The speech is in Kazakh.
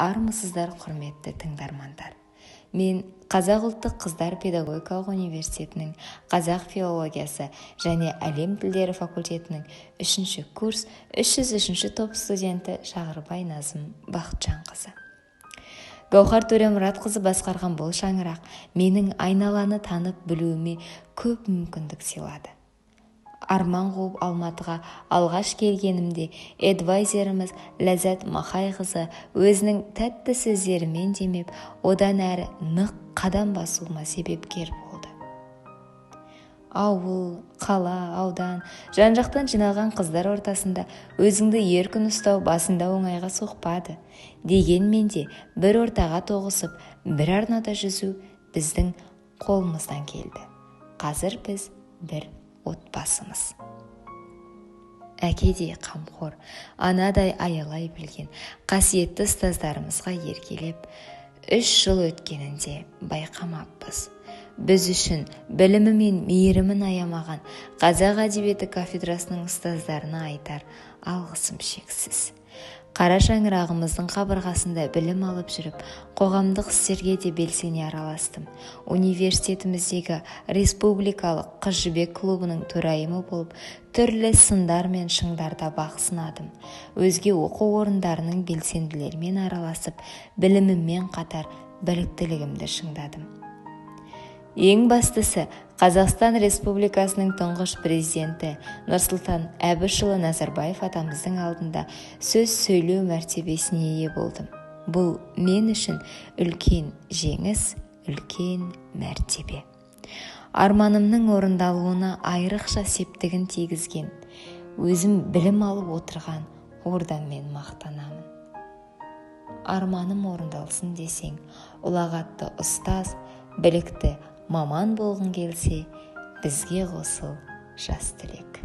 Армысыздар, құрметті тыңдармандар. Мен Қазақ ұлттық қыздар педагогикалық университетінің қазақ филологиясы және әлем тілдері факультетінің 3-ші курс 303-ші топ студенті Шағырбай Назым Бақытжанқызы. Гаухар Төремұратқызы басқарған бұл шаңырақ менің айналаны танып білуіме көп мүмкіндік сыйлады. Арман қуып Алматыға алғаш келгенімде эдвайзеріміз Ләззат Махайқызы өзінің тәтті сөздерімен демеп, одан әрі нық қадам басуыма себепкер болды. Ауыл, қала, аудан, жан-жақтан жиналған қыздар ортасында өзіңді еркін ұстау басында оңайға соқпады. Дегенмен де бір ортаға тоғысып, бір арнада жүзу біздің қолымыздан келді. Қазір біз бір отбасымыз. Әкедей қамқор, анадай аялай білген қасиетті ұстаздарымызға еркелеп, 3 жыл өткенінде байқамаппыз. Біз үшін білімі мен мейірімін аямаған қазақ әдебиеті кафедрасының ұстаздарына айтар алғысым шексіз. Қара шаңырағымыздың қабырғасында білім алып жүріп, қоғамдық істерге де белсене араластым. Университетіміздегі республикалық қыз жібек клубының төрайымы болып, түрлі сындар мен шыңдарда бақ сынадым. Өзге оқу орындарының белсенділерімен араласып, біліміммен қатар біліктілігімді шыңдадым. Ең бастысы, Қазақстан Республикасының тұңғыш президенті Нұрсұлтан Әбішұлы Назарбаев атамыздың алдында сөз сөйлеу мәртебесіне ие болдым. Бұл мен үшін үлкен жеңіс, үлкен мәртебе. Арманымның орындалуына айрықша септігін тигізген, өзім білім алып отырған ордаммен мақтанамын. Арманым орындалсын десең, ұлағатты ұстаз, білікті маман болғың келсе, бізге қосыл жас түлек.